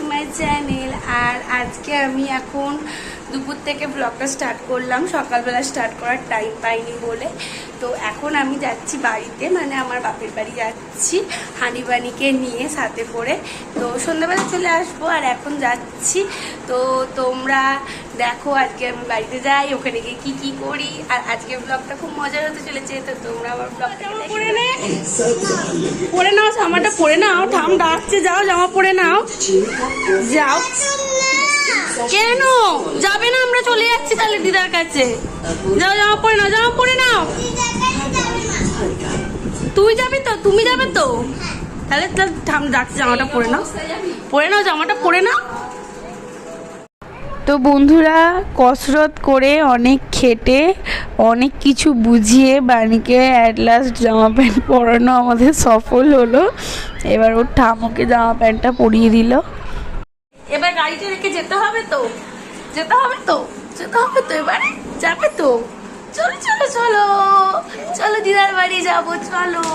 My channel. আর আজকে আমি এখন দুপুর থেকে ব্লগটা স্টার্ট করলাম, সকালবেলা স্টার্ট করার টাইম পাইনি বলে। তো এখন আমি যাচ্ছি বাড়িতে, মানে আমার বাপের বাড়ি যাচ্ছি হানিবানিকে নিয়ে সাথে করে। তো সন্ধ্যাবেলা চলে আসবো, আর এখন যাচ্ছি। তো তোমরা দেখো আজকে আমি বাড়িতে যাই, ওখানে গিয়ে কি কি করি। আর আজকে ব্লগটা খুব মজার হতে চলেছে। তো তোমরা আমার ব্লগটা পরে নাও, জামাটা পরে নাও, ঠাম ডাকছে, যাও জামা পরে নাও, যাও। কেন যাবে না? আমরা চলে যাচ্ছি তাহলে দিদার কাছে। যাও জামা পরে নাও, জামা পরে নাও। তুই যাবি তো? তুমি যাবে তো? তাহলে ঠাম ডাকছে, জামাটা পরে নাও, পরে নাও, জামাটা পরে নাও। তো বন্ধুরা, কসরত করে অনেক খেটে অনেক কিছু বুঝিয়ে বানিকে অ্যাট লাস্ট জামা প্যান্ট পরানো আমাদের সফল হলো। এবার ওর ঠামুকে জামা প্যান্টটা পরিয়ে দিল। এবার গাড়িটা রেখে যেতে হবে তো, যেতে হবে তো, যেতে হবে তো, এবারে যাবে তো? চলো চলো চলো চলো, দিদার বাড়ি যাবো, চলো।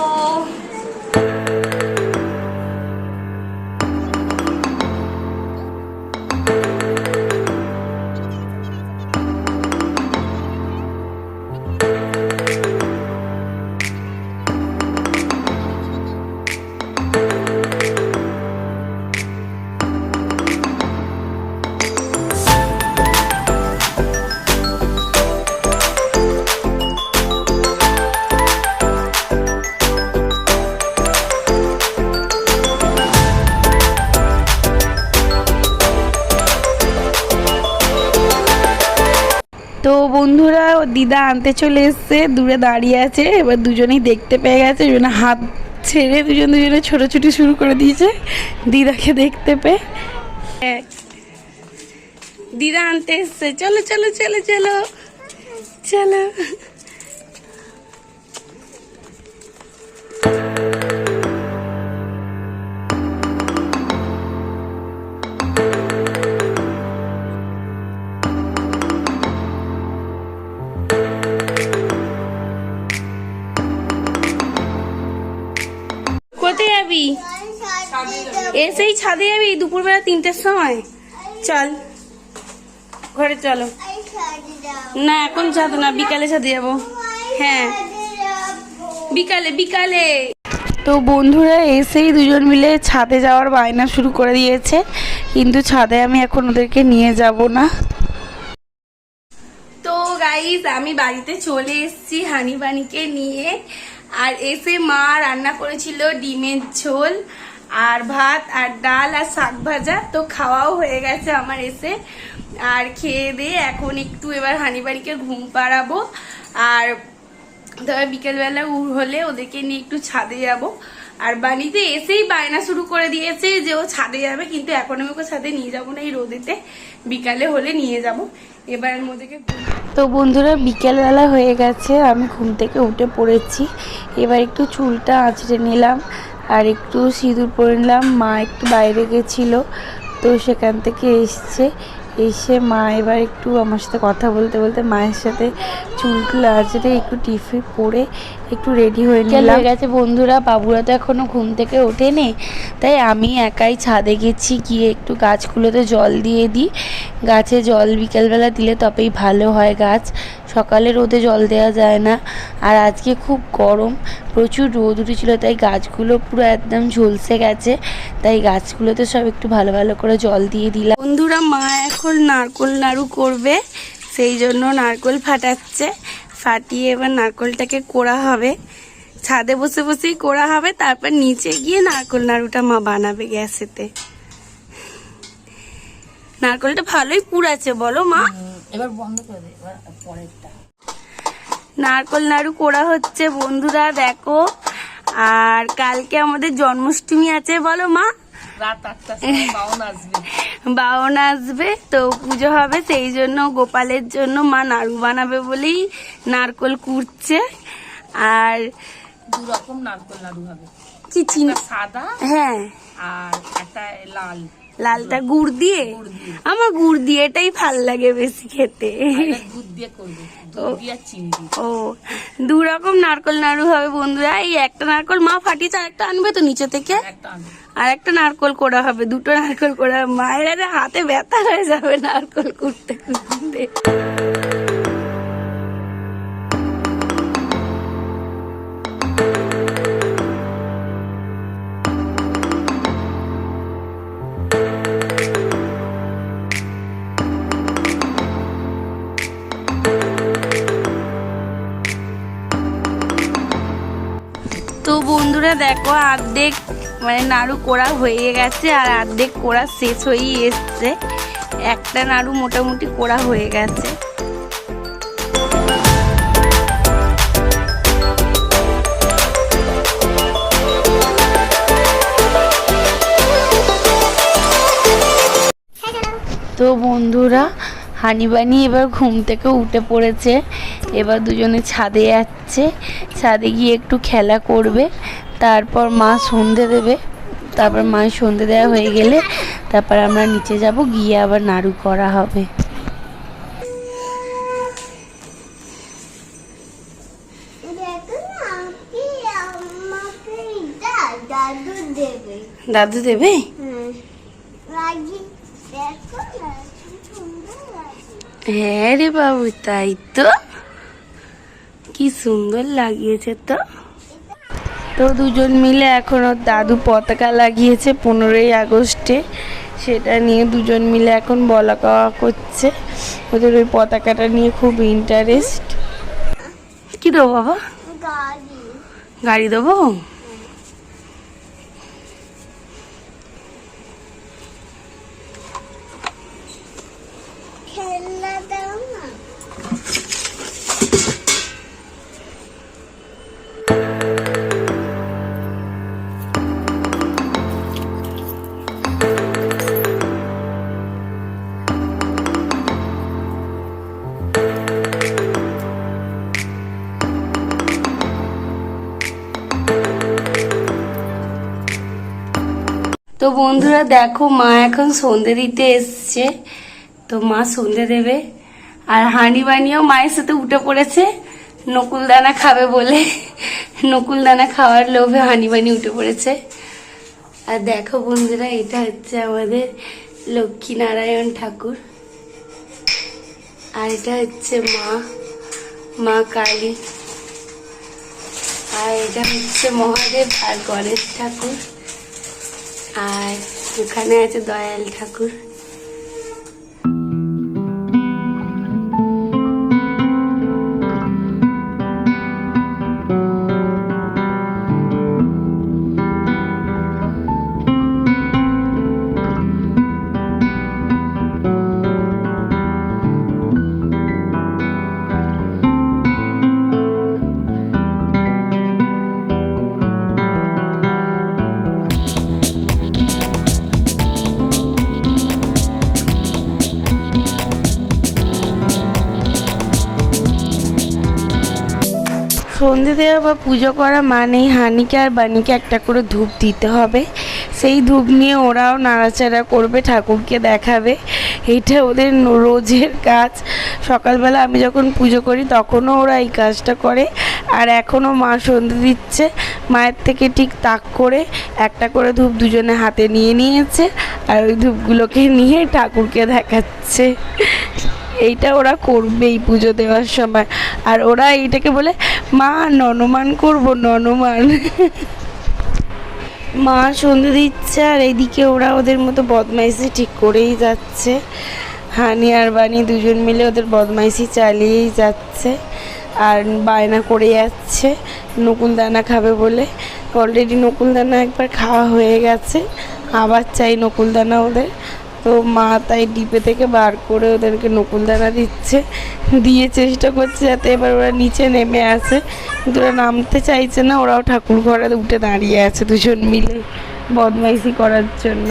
তো বন্ধুরা, ও দিদা আনতে চলে এসছে, দূরে দাঁড়িয়ে আছে। এবার দুজনেই দেখতে পেয়ে গেছে, দুজনে হাত ছেড়ে দুজনে ছোটাছুটি শুরু করে দিয়েছে দিদাকে দেখতে পেয়ে। দিদা আনতে এসছে, চলো চলো চলো চলো চলো। কোথায় যাবি? এসেই ছাদে যাবি দুপুরবেলা 3টের সময়? চল ঘরে চলো। না এখন ছাদে না, বিকালে ছাদে যাবো। হ্যাঁ বিকালে বিকালে। তো বন্ধুরা এসেই দুজন মিলে ছাদে যাওয়ার বায়না শুরু করে দিয়েছে, কিন্তু ছাদে আমি এখন ওদেরকে নিয়ে যাব না। তো গাইস, আমি বাড়িতে চলে এসেছি হানিবানিকে নিয়ে। আর এসে মা রান্না করেছিল ডিমের ঝোল আর ভাত আর ডাল আর শাক ভাজা। তো খাওয়াও হয়ে গেছে আমার এসে। আর খেয়ে দিয়ে এখন একটু এবার হানিবানিকে ঘুম পাড়াবো। আর তবে বিকেলবেলা হলে ওদেরকে নিয়ে একটু ছাদে যাব। আর বাড়িতে এসেই বায়না শুরু করে দিয়েছে যে ও ছাদে যাবে, কিন্তু এখন আমি ওকে ছাদে নিয়ে যাবো না, এই রোদেতে বিকালে হলে নিয়ে যাব। এবার ওদেরকে। তো বন্ধুরা, বিকেলবেলা হয়ে গেছে, আমি ঘুম থেকে উঠে পড়েছি। এবার একটু চুলটা আঁচড়ে নিলাম আর একটু সিঁদুর পরে নিলাম। মা একটু বাইরে গেছিলো, তো সেখান থেকে এসে মা এবার একটু আমার সাথে কথা বলতে বলতে মায়ের সাথে চুল আঁচড়ে একটু টিফিন পরে একটু রেডি হয়ে নিলাম। হয়ে গেছে বন্ধুরা, বাবুরা তো এখনও ঘুম থেকে ওঠেনি, তাই আমি একাই ছাদে গেছি, গিয়ে একটু গাছগুলোতে জল দিয়ে দিই। গাছে জল বিকেলবেলা দিলে তবেই ভালো হয় গাছ, সকালে রোদে জল দেওয়া যায় না। আর আজকে খুব গরম, প্রচুর রোদ উঠেছিল, তাই গাছগুলো পুরো একদম ঝলসে গেছে। তাই গাছগুলোতে সব একটু ভালো ভালো করে জল দিয়ে দিলাম। বন্ধুরা, মা এখন নারকোল নাড়ু করবে, সেই জন্য নারকোল ফাটাচ্ছে। ফাটিয়ে এবার নারকোলটাকে কোড়া হবে, ছাদে বসে বসেই কোড়া হবে। তারপর নিচে গিয়ে নারকোল নাড়ুটা মা বানাবে গ্যাসেতে। নারকোলটা ভালোই পুড়াচ্ছে বলো মা? এবার বন্ধ করে দে, এবার পরেরটা। নারকোল নাড়ু কোড়া হচ্ছে বন্ধুরা, দেখো। আর কালকে আমাদের জন্মাষ্টমী আছে, বলো মা? রাত 8টার সময় বাউন আসবে। বাউন আসবে, তো পুজো হবে, সেই জন্য গোপালের জন্য মা নাড়ু বানাবে বলেই নারকোল কুড়ছে। আর 2 রকম নারকোল নাড়ু হবে, কি চিনি সাদা হ্যাঁ আর একটা লাল। লালটা গুড় দিয়ে? আমার গুড় দিয়ে এটাই ভাল লাগে বেশি খেতে। দুধ দিয়ে করবে, দুধ দিয়ে আর চিনি দিয়ে। ও, দু রকম নারকল নাড়ু হবে বন্ধুরা। এই একটা নারকল মা ফাটিয়েছে, আর একটা আনবে তো নিচে থেকে, একটা আনবে। আর একটা নারকল কোড়া হবে, দুটো নারকল কোড়া। মায়ের আরে হাতে ব্যথা হয়ে যাবে নারকল কুড়তে কুড়তে। তো বন্ধুরা দেখো, অর্ধেক মানে নাড়ু কোড়া হয়ে গেছে আর অর্ধেক কোড়া শেষ হয়েই এসছে। একটা নাড়ু মোটামুটি কোড়া হয়ে গেছে। তো বন্ধুরা, হানিবানি এবার ঘুম থেকে উঠে পড়েছে। এবার দুজনে ছাদে যাচ্ছে, ছাদে গিয়ে একটু খেলা করবে, তারপর মা সন্ধে দেবে। তারপর মায়ের সন্ধে দেওয়া হয়ে গেলে তারপর আমরা নিচে যাব, গিয়ে আবার নাড়ু করা হবে। দাদু দেবে? হ্যাঁ রে বাবু, তাই তো, কি সুন্দর লাগিয়েছে তো। তো দুজন মিলে এখন ওর দাদু পতাকা লাগিয়েছে 15ই আগস্টে, সেটা নিয়ে দুজন মিলে এখন বলা কওয়া করছে। ওদের ওই পতাকাটা নিয়ে খুব ইন্টারেস্ট। কি দেবো বাবা? গাড়ি দেবো? তো বন্ধুরা দেখো, মা এখন সন্ধে দিতে এসছে। তো মা সন্ধে দেবে, আর হানিবানিও মায়ের সাথে উঠে পড়েছে নকুলদানা খাবে বলে। নকুলদানা খাওয়ার লোভে হানিবানি উঠে পড়েছে। আর দেখো বন্ধুরা, এটা হচ্ছে আমাদের লক্ষ্মী নারায়ণ ঠাকুর, আর এটা হচ্ছে মা কালী, আর এটা হচ্ছে মহাদেব আর গণেশ ঠাকুর, আর ওখানে আছে দয়াল ঠাকুর। সন্ধে দেওয়া বা পুজো করা মানেই হানিকে আর বানিকে একটা করে ধূপ দিতে হবে। সেই ধূপ নিয়ে ওরাও নাড়াচাড়া করবে, ঠাকুরকে দেখাবে। এইটা ওদের রোজের কাজ। সকালবেলা আমি যখন পুজো করি তখনও ওরা এই কাজটা করে। আর এখনও মা সন্ধে দিচ্ছে, মায়ের থেকে ঠিক তাক করে একটা করে ধূপ দুজনে হাতে নিয়ে নিয়েছে, আর ওই ধূপগুলোকে নিয়ে ঠাকুরকে দেখাচ্ছে। এইটা ওরা করবেই পুজো দেওয়ার সময়। আর ওরা এইটাকে বলে মা ননমান করবো, ননমান। মা সন্ধে দিচ্ছে, আর এইদিকে ওরা ওদের মতো বদমাইশি ঠিক করেই যাচ্ছে। হানি আর বানি দুজন মিলে ওদের বদমাইশি চালিয়েই যাচ্ছে, আর বায়না করে যাচ্ছে নকুলদানা খাবে বলে। অলরেডি নকুলদানা একবার খাওয়া হয়ে গেছে, আবার চাই নকুলদানা ওদের। তো মা তাই ডিপে থেকে বার করে ওদেরকে নকুলদানা দিচ্ছে, দিয়ে চেষ্টা করছে যাতে এবার ওরা নিচে নেমে আসে, কিন্তু ওরা নামতে চাইছে না। ওরাও ঠাকুর ঘরে উঠে দাঁড়িয়ে আছে দুজন মিলে বদমাইশি করার জন্য।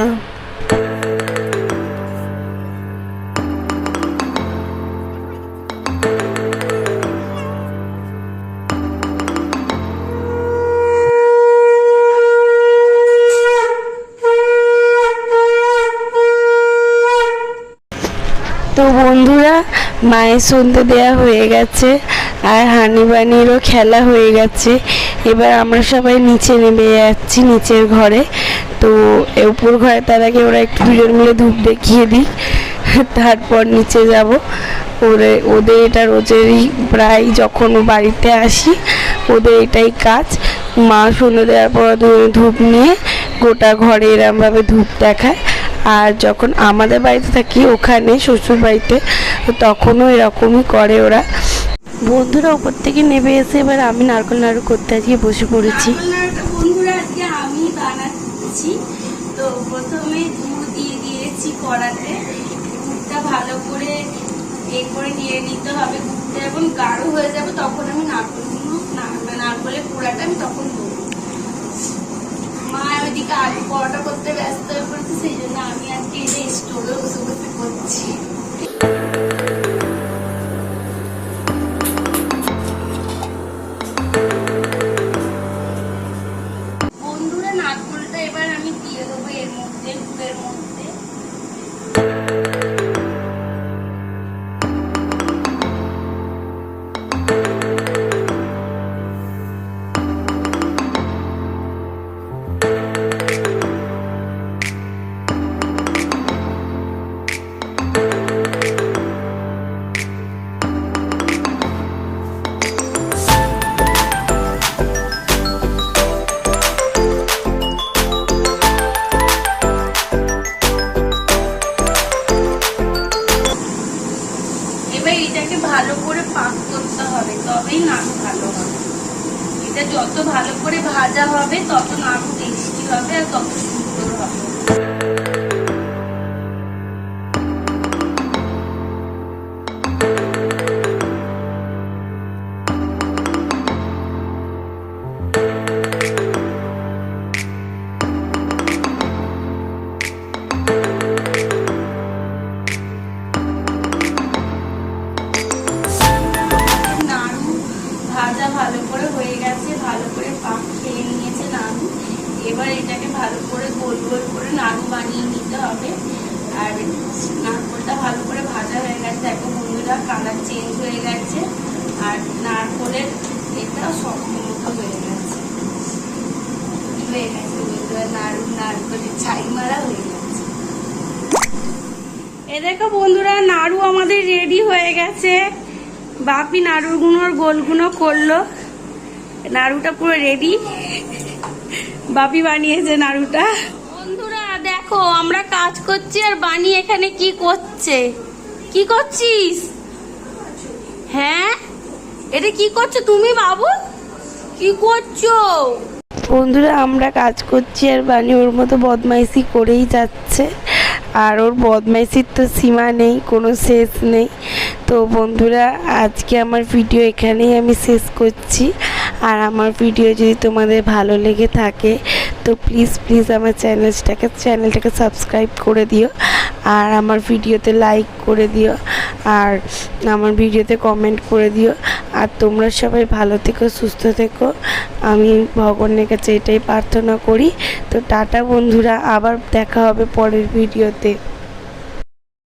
তো বন্ধুরা, মায়ের সন্ধে দেওয়া হয়ে গেছে আর হানিবানিরও খেলা হয়ে গেছে। এবার আমরা সবাই নিচে নেমে যাচ্ছি, নিচের ঘরে। তো উপর ঘরে তার আগে ওরা একটু দুজন মিলে ধূপ দেখিয়ে দিই, তারপর নিচে যাব। ওদের এটা রোজেরই, প্রায় যখন বাড়িতে আসি ওদের এটাই কাজ। মা সন্ধে দেওয়ার পর ধূপ নিয়ে গোটা ঘরে এরমভাবে ধূপ দেখায়। আর যখন আমাদের বাড়িতে থাকি, ওখানে শ্বশুর বাড়িতে, তখনও এরকমই করে ওরা। বন্ধুরা উপর থেকে নেমে এসে এবার আমি নারকেল নাড়ু করতে আজকে বসে পড়েছি। বন্ধুরা আজকে আমি বানাচ্ছি। তো প্রথমে দুধ দিয়ে দিয়েছি কড়াতে। দুধটা ভালো করে করে নিয়ে নিতে হবে। দুধটা যখন গাঢ় হয়ে যাবে তখন আমি নারকেলের পোড়াটা আমি তখন দেবো। মা ওইদিকে আলু পরোটা করতে ব্যস্ত হয়ে পড়েছে, সেই জন্য আমি আজকে এই স্টোরে বসে বসে করছি। বন্ধুরা, নারকেলটা এবার আমি দিয়ে দেবো এর মধ্যে, দুধের মধ্যে। এবার এটাকে ভালো করে পাক করতে হবে, তবেই নাড়ু ভালো হবে। এটা যত ভালো করে ভাজা হবে তত নাড়ু টেস্টি হবে আর তত সুন্দর হবে। ভাজা ভালো করে হয়ে গেছে, ভালো করে পাক খেয়ে নিয়েছে নাড়ু। এবার এটাকে ভালো করে গোল গোল করে নাড়ু বানিয়ে নিতে হবে। আর নারকেলটা ভালো করে ভাজা হয়ে গেছে, দেখো বন্ধুরা কালার চেঞ্জ হয়ে গেছে। আর নারকেলের এটা শক্ত মতো হয়ে গেছে বন্ধুরা, নারকেলের ছাই মারা হয়ে গেছে। এ দেখো বন্ধুরা, নাড়ু আমাদের রেডি হয়ে গেছে। বাপি নাড়ুগুলোর গোলগুলো করলো, নাড়ুটা পুরো রেডি। বাপি বানিয়েছে নাড়ুটা। বন্ধুরা দেখো, আমরা কাজ করছি আর বানি এখানে কি করছে। কি করছিস? হ্যাঁ, এটা কি করছো তুমি বাবু? কি করছো? বন্ধুরা, আমরা কাজ করছি আর বানি ওর মতো বদমাইশি করেই যাচ্ছে। আর ওর বদমাইশির তো সীমা নেই, কোনো শেষ নেই। তো বন্ধুরা, আজকে আমার ভিডিও এখানেই আমি শেষ করছি। আর আমার ভিডিও যদি তোমাদের ভালো লেগে থাকে তো প্লিজ আমার চ্যানেলটাকে সাবস্ক্রাইব করে দিও। আর আমার ভিডিওতে লাইক করে দিও, আর আমার ভিডিওতে কমেন্ট করে দিও। আর তোমরা সবাই ভালো থেকো, সুস্থ থেকো, আমি ভগবানের কাছে এটাই প্রার্থনা করি। তো টাটা বন্ধুরা, আবার দেখা হবে পরের ভিডিওতে।